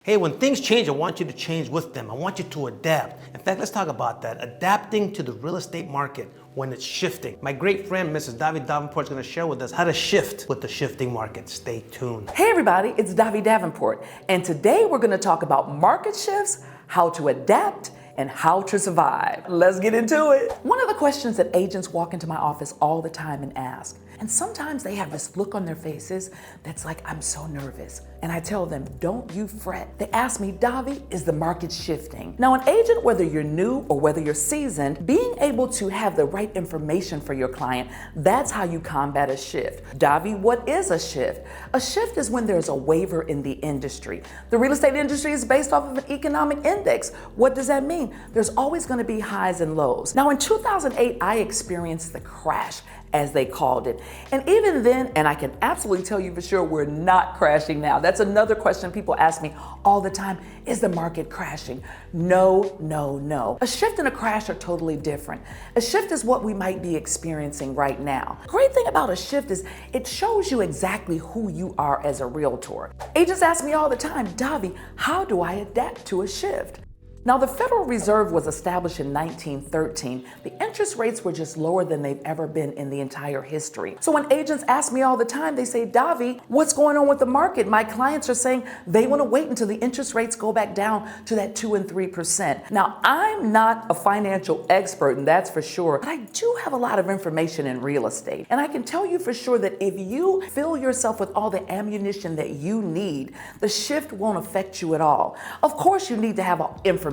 Hey, when things change, I want you to change with them. I want you to adapt. In fact, let's talk about that. Adapting to the real estate market when it's shifting. My great friend, Mrs. Davi Davenport, is going to share with us how to shift with the shifting market. Stay tuned. Hey everybody, it's Davi Davenport, and today we're going to talk about market shifts, how to adapt, and how to survive. Let's get into it. One of the questions that agents walk into my office all the time and ask, and sometimes they have this look on their faces that's like, I'm so nervous. And I tell them, don't you fret. They ask me, Davi, is the market shifting? Now, an agent, whether you're new or whether you're seasoned, being able to have the right information for your client, that's how you combat a shift. Davi, what is a shift? A shift is when there's a waiver in the industry. The real estate industry is based off of an economic index. What does that mean? There's always going to be highs and lows. Now, in 2008, I experienced the crash, as they called it. And even then, and I can absolutely tell you for sure, we're not crashing now. That's another question people ask me all the time. Is the market crashing? No, no, no. A shift and a crash are totally different. A shift is what we might be experiencing right now. Great thing about a shift is it shows you exactly who you are as a realtor. Agents ask me all the time, Davi, how do I adapt to a shift? Now, the Federal Reserve was established in 1913. The interest rates were just lower than they've ever been in the entire history. So when agents ask me all the time, they say, Davi, what's going on with the market? My clients are saying they want to wait until the interest rates go back down to that 2 and 3%. Now, I'm not a financial expert, and that's for sure, but I do have a lot of information in real estate. And I can tell you for sure that if you fill yourself with all the ammunition that you need, the shift won't affect you at all. Of course, you need to have information.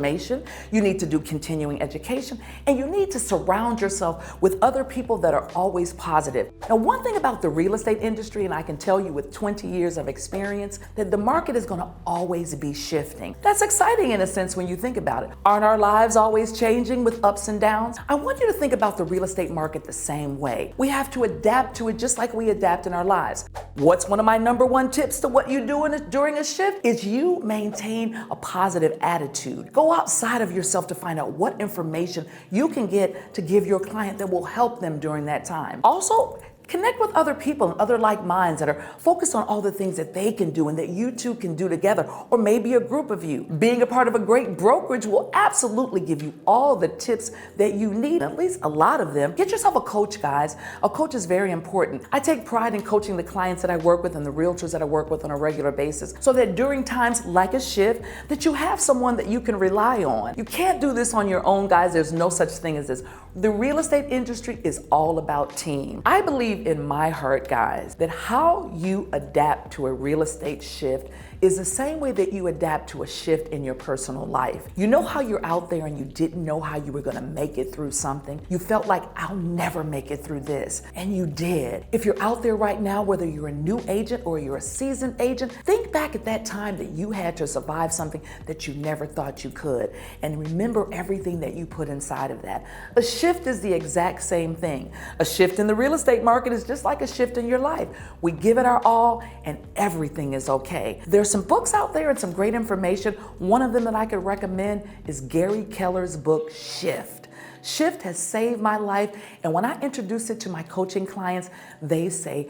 You need to do continuing education, and you need to surround yourself with other people that are always positive. Now, one thing about the real estate industry, and I can tell you with 20 years of experience, that the market is going to always be shifting. That's exciting in a sense when you think about it. Aren't our lives always changing with ups and downs? I want you to think about the real estate market the same way. We have to adapt to it just like we adapt in our lives. What's one of my number one tips to what you do during a shift? Is you maintain a positive attitude. Go outside of yourself to find out what information you can get to give your client that will help them during that time. Also, connect with other people and other like minds that are focused on all the things that they can do and that you two can do together, or maybe a group of you. Being a part of a great brokerage will absolutely give you all the tips that you need, at least a lot of them. Get yourself a coach, guys. A coach is very important. I take pride in coaching the clients that I work with and the realtors that I work with on a regular basis, so that during times like a shift, that you have someone that you can rely on. You can't do this on your own, guys. There's no such thing as this. The real estate industry is all about team. I believe in my heart, guys, that how you adapt to a real estate shift is the same way that you adapt to a shift in your personal life. You know how you're out there and you didn't know how you were going to make it through something? You felt like, I'll never make it through this. And you did. If you're out there right now, whether you're a new agent or you're a seasoned agent, think back at that time that you had to survive something that you never thought you could. And remember everything that you put inside of that. A shift is the exact same thing. A shift in the real estate market is just like a shift in your life. We give it our all and everything is okay. There's some books out there and some great information. One of them that I could recommend is Gary Keller's book, Shift. Shift has saved my life, and when I introduce it to my coaching clients, they say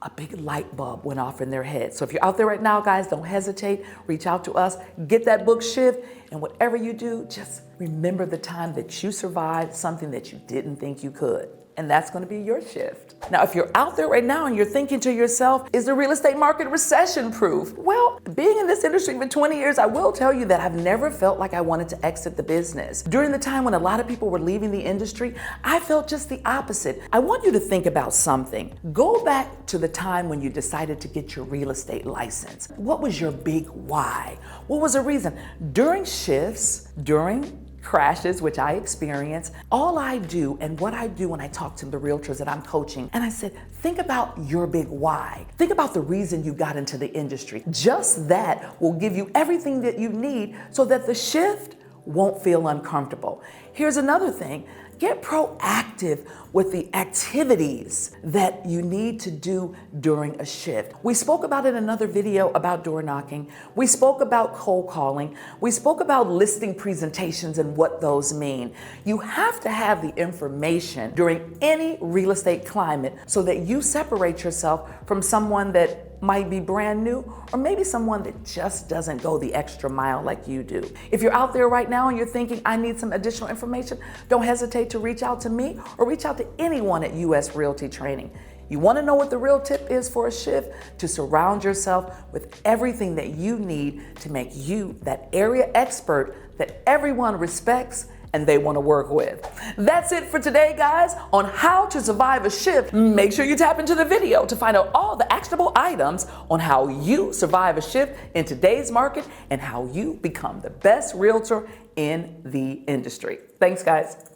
a big light bulb went off in their head. So if you're out there right now, guys, don't hesitate. Reach out to us, get that book Shift, and whatever you do, just remember the time that you survived something that you didn't think you could. And that's going to be your shift. Now, if you're out there right now and you're thinking to yourself, is the real estate market recession proof? Well, being in this industry for 20 years, I will tell you that I've never felt like I wanted to exit the business. During the time when a lot of people were leaving the industry, I felt just the opposite. I want you to think about something. Go back to the time when you decided to get your real estate license. What was your big why? What was the reason? During shifts, during crashes, which I experience, all I do and what I do when I talk to the realtors that I'm coaching, and I said, think about your big why. Think about the reason you got into the industry. Just that will give you everything that you need so that the shift won't feel uncomfortable. Here's another thing. Get proactive with the activities that you need to do during a shift. We spoke about in another video about door knocking. We spoke about cold calling. We spoke about listing presentations and what those mean. You have to have the information during any real estate climate so that you separate yourself from someone that might be brand new, or maybe someone that just doesn't go the extra mile like you do. If you're out there right now and you're thinking, I need some additional information, don't hesitate to reach out to me or reach out to anyone at US Realty Training. You want to know what the real tip is for a shift? To surround yourself with everything that you need to make you that area expert that everyone respects and they want to work with. That's it for today, guys, on how to survive a shift. Make sure you tap into the video to find out all the actionable items on how you survive a shift in today's market and how you become the best realtor in the industry. Thanks, guys.